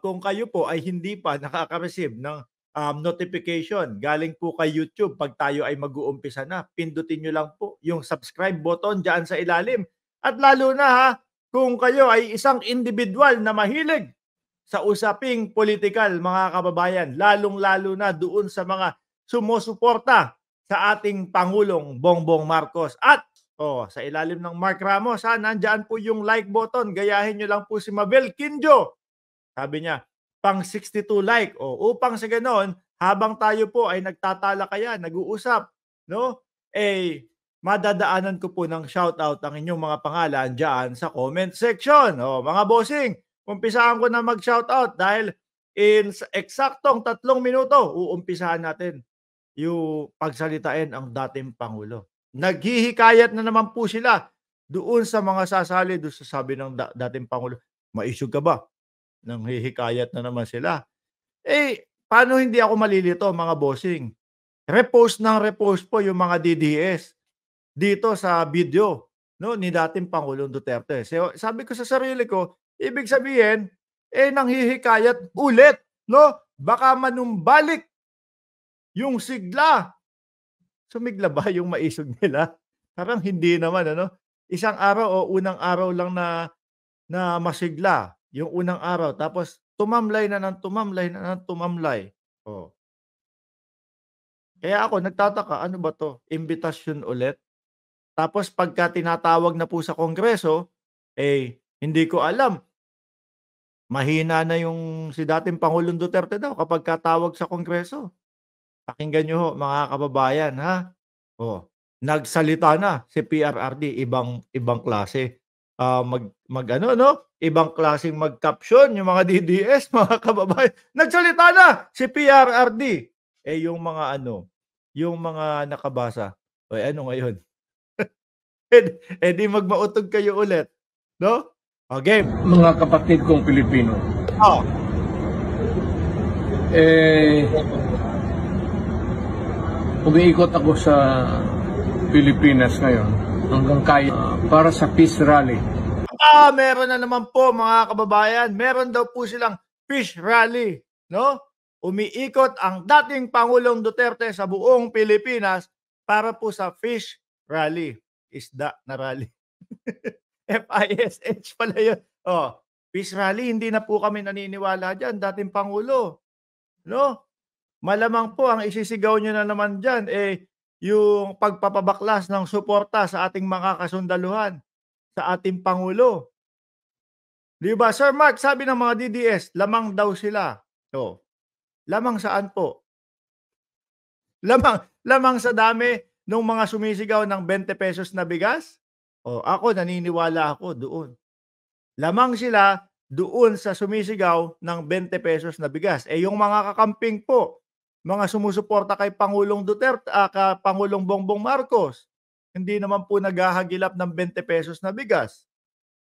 kung kayo po ay hindi pa nakaka-receive ng notification galing po kay YouTube 'pag tayo ay mag-uumpisa na, pindutin niyo lang po yung subscribe button diyan sa ilalim. At lalo na ha, kung kayo ay isang individual na mahilig sa usaping politikal mga kababayan, lalong-lalo na doon sa mga sumusuporta sa ating Pangulong Bongbong Marcos. At sa ilalim ng Mark Ramos ha, nandiyan po yung like button. Gayahin nyo lang po si Mabel Quinjo. Sabi niya, pang 62 like. Upang sa ganon, habang tayo po ay nagtatalakayan, nag-uusap, no? Madadaanan ko po ng shoutout ang inyong mga pangalan dyan sa comment section. Mga bossing, umpisahan ko na mag-shoutout dahil in eksaktong 3 minuto, uumpisahan natin yung pagsalitain ang dating Pangulo. Naghihikayat na naman po sila doon sa mga sasali, doon sa sabi ng dating Pangulo, maisog ka ba? Nanghihikayat na naman sila. Paano hindi ako malilito mga bossing? Repost ng repost po yung mga DDS dito sa video, no, ni dating Pangulong Duterte. So, sabi ko sa sarili ko, ibig sabihin, nanghihikayat ulit, no? Baka manumbalik yung sigla. Sumigla ba yung maisog nila? Parang hindi naman, ano? Isang araw o unang araw lang na masigla. Yung unang araw. Tapos tumamlay na ng tumamlay na ng tumamlay. Kaya ako nagtataka, ano ba to? Imbitasyon ulit? Tapos pagka tinatawag na po sa Kongreso, hindi ko alam. Mahina na yung si dating Pangulong Duterte daw kapag katawag sa Kongreso. Pakinggan nyo ho, mga kababayan, ha? Nagsalita na si PRRD, ibang klase. Ibang klaseng mag-caption yung mga DDS, mga kababayan. Nagsalita na si PRRD. Yung mga yung mga nakabasa. Ano ngayon? Di magmautog kayo ulit. No? Game. Mga kapatid kong Pilipino. Umiikot ako sa Pilipinas ngayon hanggang kaya para sa peace rally. Meron na naman po mga kababayan. Meron daw po silang peace rally. No? Umiikot ang dating Pangulong Duterte sa buong Pilipinas para po sa fish rally. Isda na rally. FISH pala yun. Fish rally, hindi na po kami naniniwala dyan, dating Pangulo. No? Malamang po ang isisigaw nyo na naman dyan, yung pagpapabaklas ng suporta sa ating mga kasundaluhan, sa ating Pangulo. Di ba, Sir Mark, sabi ng mga DDS, lamang daw sila. Lamang saan po? Lamang sa dami ng mga sumisigaw ng 20 pesos na bigas? Ako, naniniwala ako doon. Lamang sila doon sa sumisigaw ng 20 pesos na bigas. Yung mga kakamping po, mga sumusuporta kay Pangulong Duterte, Pangulong Bongbong Marcos, hindi naman po naghahagilap ng 20 pesos na bigas.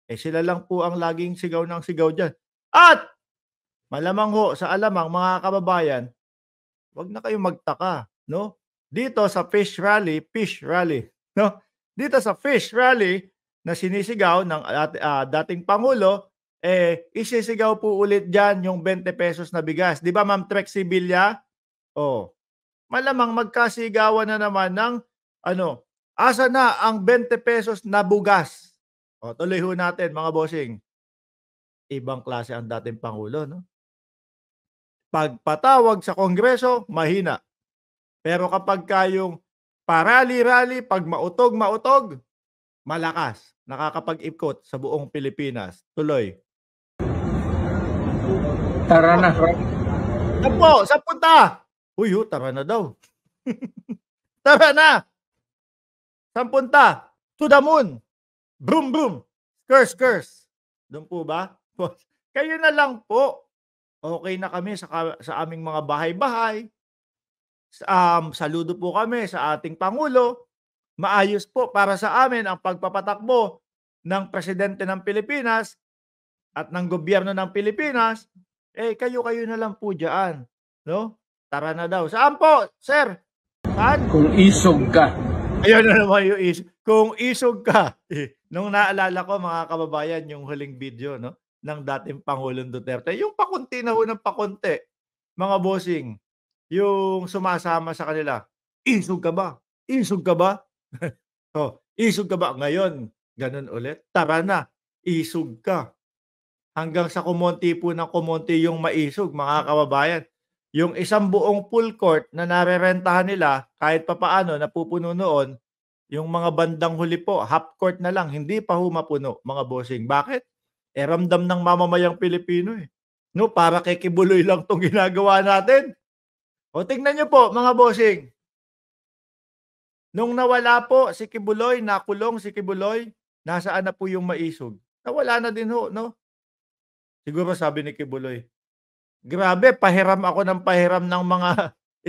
Sila lang po ang laging sigaw ng sigaw dyan. At malamang ho, sa alamang mga kababayan, wag na kayong magtaka, no? Dito sa fish rally, no? Dito sa fish rally na sinisigaw ng dating Pangulo, isisigaw po ulit dyan yung 20 pesos na bigas. Di ba, Ma'am Trexie Villa? Malamang magkasigawan na naman ng asa na ang 20 pesos na bugas? Tuloy ho natin mga bossing. Ibang klase ang dating Pangulo, no? Pagpatawag sa Kongreso, mahina. Pero kapag kayong parali-rali, pag mautog, malakas. Nakakapag-ikot sa buong Pilipinas. Tuloy. Tara na. Saan punta? Tara na daw. Tara na. Saan punta? To the moon. Boom, boom. Curse. Doon po ba? Kayo na lang po. Okay na kami sa aming mga bahay-bahay. Saludo po kami sa ating Pangulo. Maayos po para sa amin ang pagpapatakbo ng Presidente ng Pilipinas at ng gobyerno ng Pilipinas. Kayo na lang po dyan. No? Tara na daw. Saan po, sir? Saan? Kung isog ka. Ayun na naman yung isog. Kung isog ka. Nung naalala ko mga kababayan yung huling video, no? ng dating Pangulong Duterte. Yung pakonti na ho ng pakonti, mga bossing, yung sumasama sa kanila, "Isog ka ba? Isog ka ba?" Oh, "Isog ka ba?" Ngayon, gano'n ulit, "Tara na, isog ka." Hanggang sa kumonti po ng kumonti yung maisog, mga kababayan. Yung isang buong full court na narerentahan nila kahit papaano napupuno noon, yung mga bandang huli po half court na lang, hindi pa ho mapuno, mga bossing. Bakit? Eh, ramdam ng mamamayang Pilipino, eh, 'no, para kekibuloy lang 'tong ginagawa natin. O tingnan niyo po, mga bossing, nung nawala po si Kibuloy, nakulong si Kibuloy, nasaan na po yung maisog? Nawala na din ho, 'no? Siguro sabi ni Kibuloy, "Grabe, pahiram ako ng pahiram ng mga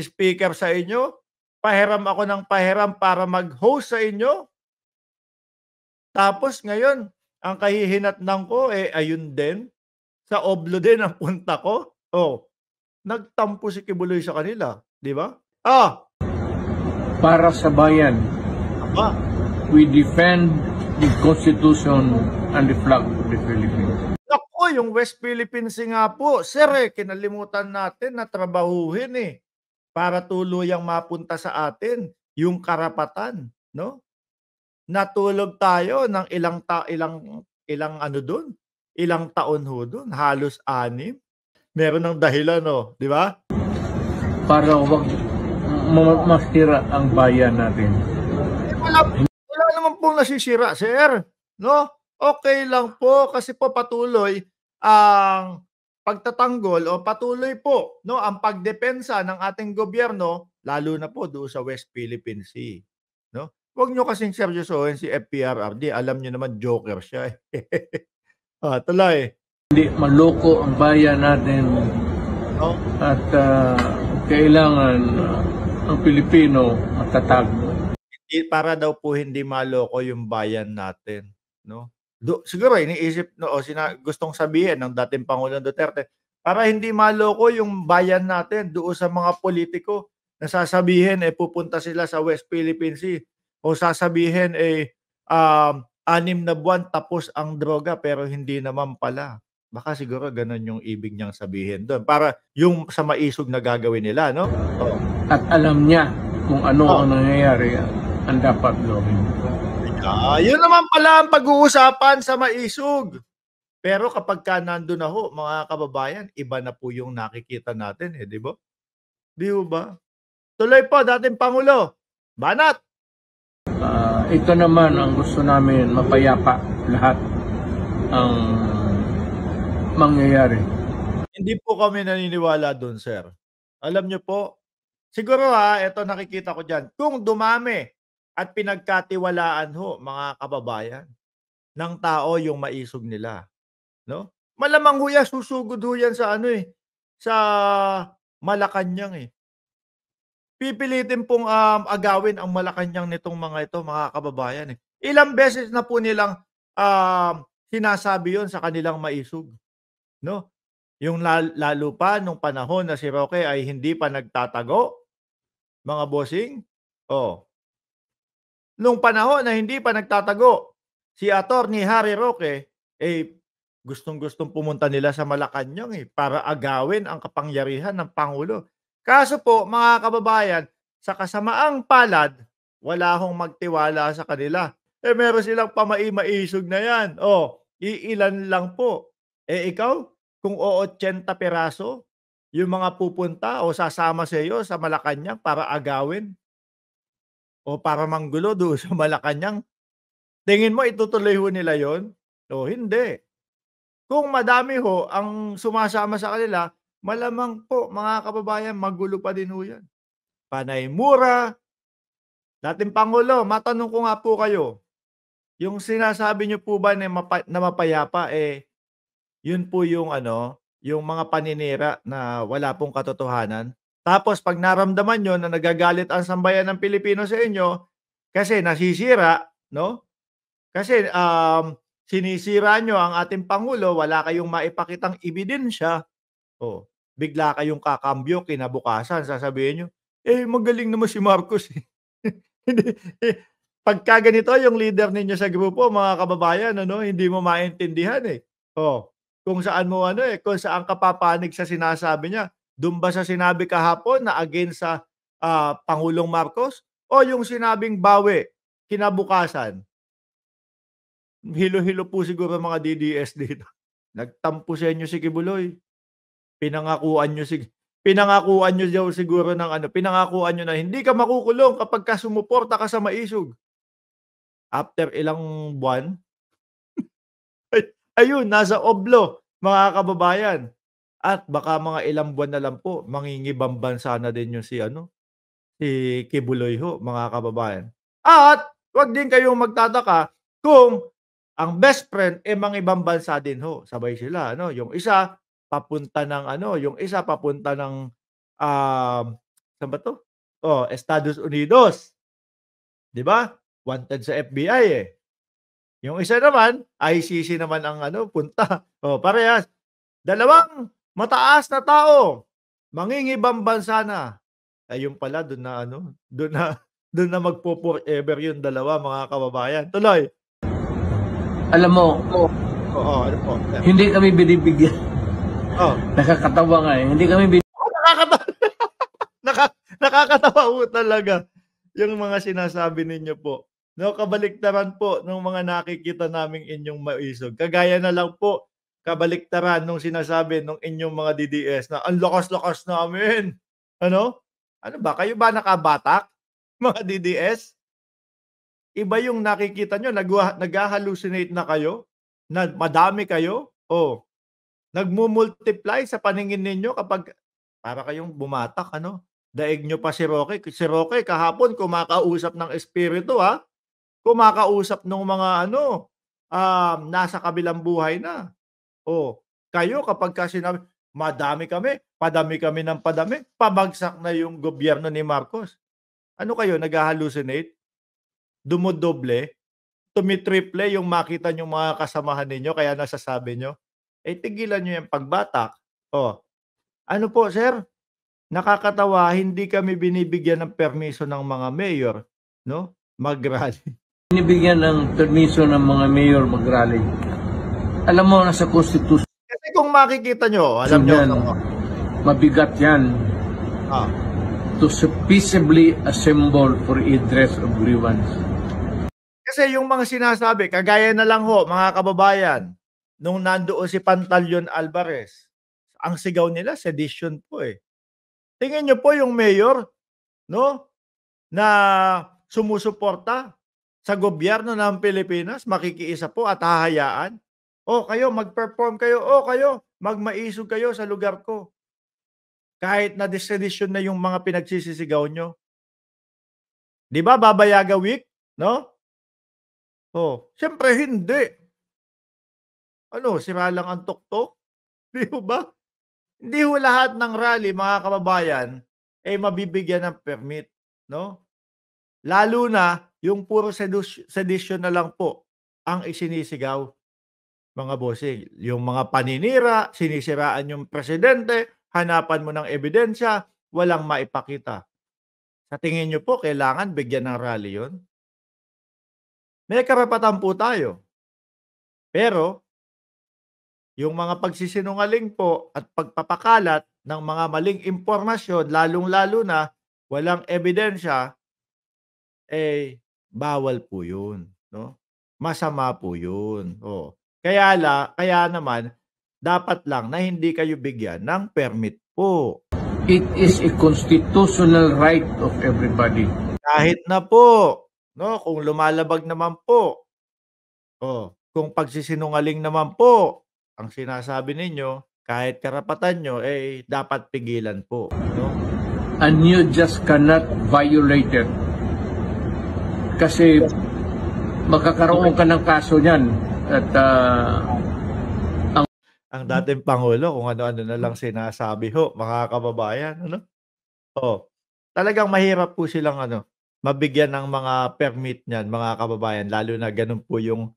speaker sa inyo, pahiram ako ng pahiram para mag-host sa inyo, tapos ngayon ang kahihinatnan ko, eh, ayun din, sa OBLO din ang punta ko." Oh, nagtampo si Kibuloy sa kanila, 'di ba? Ah, Para sa bayan, aba, we defend the Constitution and the flag of the Philippines. naku, yung West Philippine Sea nga po, sir, eh, kinalimutan natin na trabahuhin, eh, para tuluyang mapunta sa atin yung karapatan, 'no? Natulog tayo ng ilang ilang ano dun, ilang taon ho dun, halos 6. Meron ng dahilan, oh, 'di ba? Para wag masira ang bayan natin. Eh, wala naman pong nasisira, sir, 'no? Okey lang po kasi po patuloy ang pagtatanggol o patuloy po, 'no, ang pagdepensa ng ating gobyerno lalo na po doon sa West Philippine Sea, 'no? Huwag niyo kasing seryosohin si FPRRD, alam niyo naman joker siya, eh. Oh, tuloy, Hindi maloko ang bayan natin 'no? at kailangan ang Pilipino matatag. Para daw po hindi maloko yung bayan natin, 'no? Siguro iniisip o gustong sabihin ng dating Pangulong Duterte, para hindi maloko yung bayan natin doon sa mga politiko na sasabihin, eh, pupunta sila sa West Philippine Sea o sasabihin, eh, 6 na buwan tapos ang droga pero hindi naman pala. Baka siguro gano'n yung ibig niyang sabihin do'n para yung sa maisog na gagawin nila, 'no? Oo. At alam niya kung ano Oo. ang nangyayari ang dapat gawin. Yun naman pala ang pag-uusapan sa maisog. Pero kapagka nandun na ho, mga kababayan, iba na po yung nakikita natin, eh, 'di ba? 'Di ho ba? Tuloy po, dating Pangulo, banat! Ito naman ang gusto namin, mapayapa lahat ang mangyayari. Hindi po kami naniniwala dun, sir. Alam niyo po, siguro eto nakikita ko diyan, kung dumami at pinagkatiwalaan ho, mga kababayan, ng tao yung maisog nila, 'no? Malamang ho yan, susugod ho yan sa ano, eh, sa Malacanang, eh. Pipilitin pong, agawin ang Malacanang nitong mga ito, mga kababayan, eh. Ilang beses na po nilang, sinasabi yon sa kanilang maisog, 'no? Yung lalo pa nung panahon na si Roque ay hindi pa nagtatago, mga bossing. Oh, nung panahon na hindi pa nagtatago si Attorney Harry Roque, eh, gustong-gustong pumunta nila sa Malacanang, eh, para agawin ang kapangyarihan ng pangulo. Kaso po, mga kababayan, sa kasamaang palad, wala akong magtiwala sa kanila. Eh, meron silang pamai-maisog na 'yan. Oh, iilan lang po. Eh, ikaw kung o 80 piraso yung mga pupunta o sasama sa iyo sa Malacanang para agawin o para manggulo doon sa Malacanang, tingin mo itutuloy ho nila 'yon? O hindi. Kung madami ho ang sumasama sa kanila, malamang po, mga kababayan, magulo pa din ho 'yan. Panay mura. Dating Pangulo, matanong ko nga po kayo, yung sinasabi niyo po ba na mapayapa, eh, yun po yung ano, yung mga paninira na wala pong katotohanan? Tapos 'pag naramdaman niyo na nagagalit ang sambayan ng Pilipino sa inyo kasi nasisira, 'no? Kasi, sinisira niyo ang ating pangulo, wala kayong maipakitang ebidensya, oh, bigla kayong kakambyo kinabukasan sasabihin niyo, "Eh, magaling naman si Marcos, eh." Hindi, pagka ganito yung leader ninyo sa grupo, mga kababayan, ano, hindi mo maintindihan, eh. Oh. kung saan mo ano, kung saan ka papanig sa sinasabi niya. Do'n ba sa sinabi kahapon na against sa, Pangulong Marcos o yung sinabing bawi kinabukasan? Hilo-hilo po siguro mga DDS dito. Nagtampo sa inyo si Kibuloy. Pinangakuan niyo pinangakuan niyo daw siguro ng ano, pinangakuan niyo na hindi ka makukulong kapagka sumuporta ka sa maisog. After ilang buwan, ayun nasa oblo, mga kababayan. At baka mga ilang buwan na lang po mangingibang bansa na din yung si ano, si Kibuloy ho, mga kababayan. At wag din kayong magtataka kung ang best friend, mangibang bansa din ho, sabay sila ano, yung isa papunta ng ano, yung isa papunta ng, saan ba 'to? Oh, Estados Unidos, 'di ba? Wanted sa FBI, eh. Yung isa naman, ICC naman ang ano, punta. Oh, parehas. Dalawang mataas na tao, mangingibang bansa na. Ayun pala dun na ano, dun na dun na magfo-forever yung dalawa, mga kababayan. Tuloy. Alam mo, Oo, ano po? hindi kami binibigyan. Oh. Nakakatawa nga eh. Hindi kami Nakakatawa nakakatawa po talaga yung mga sinasabi ninyo po. No, kabaliktaran po ng mga nakikita naming inyong maisog. Kagaya na lang po, kabaliktaran nung sinasabi nung inyong mga DDS na ang lakas-lakas namin. Ano? Ano ba, kayo ba nakabatak, mga DDS? Iba yung nakikita nyo, nagha-hallucinate na kayo, na madami kayo, o nagmu-multiply sa paningin ninyo kapag para kayong bumatak ano. Daig nyo pa si Roque. Si Roque kahapon kumakausap ng espiritu, kumakausap nung mga ano, nasa kabilang buhay na. Oh, kayo kapagka sinabi, "Madami kami, padami kami ng padami," pabagsak na yung gobyerno ni Marcos. Ano kayo, nagha-hallucinate? Dumodoble? Tumitriple yung makita niyong mga kasamahan ninyo kaya nasasabi niyo? Tigilan niyo yung pagbatak. Oh, ano po sir, nakakatawa hindi kami binibigyan ng permiso ng mga mayor, 'no, mag-rally. binibigyan ng permiso ng mga mayor mag-rally. Alam mo, nasa Constitution Kasi kung makikita niyo, alam niyo yan, mabigat yan ah, to peaceably assemble for redress of grievance. kasi yung mga sinasabi kagaya na lang ho mga kababayan, nung nandoon si Pantaleon Alvarez, ang sigaw nila sedition po, eh. Tingin niyo po yung mayor, 'no, na sumusuporta sa gobyerno ng Pilipinas, makikiisa po at hahayaan? "O kayo mag-perform kayo, o kayo magmaisog kayo sa lugar ko." Kahit na sedisyon na yung mga pinagsisisigaw niyo. 'Di ba Baba Yaga Week, 'no? Oh, siyempre hindi. Ano, sira lang ang tuktok? 'Di ho ba? Hindi ho lahat ng rally mga kababayan, mabibigyan ng permit, 'no? Lalo na yung puro sedisyon na lang po ang isinisigaw, mga bossing. Yung mga paninira, sinisiraan yung presidente, hanapan mo ng ebidensya, walang maipakita. Sa tingin niyo po kailangan bigyan ng rally yun? May karapatan po tayo. Pero yung mga pagsisinungaling po at pagpapakalat ng mga maling impormasyon, lalong-lalo na walang ebidensya, bawal po yun, 'no? Masama po yun, oo. Kaya naman dapat lang na hindi kayo bigyan ng permit po. It is a constitutional right of everybody. Kahit na po, 'no, kung lumalabag naman po, kung pagsisinungaling naman po ang sinasabi ninyo, kahit karapatan niyo, dapat pigilan po, 'no? And you just cannot violate it. Kasi magkakaroon ka ng kaso niyan at Ang dating pangulo kung ano-ano na lang sinasabi ho, mga kababayan, ano? Talagang mahirap po silang ano, mabigyan ng mga permit niyan, mga kababayan, lalo na gano'n po yung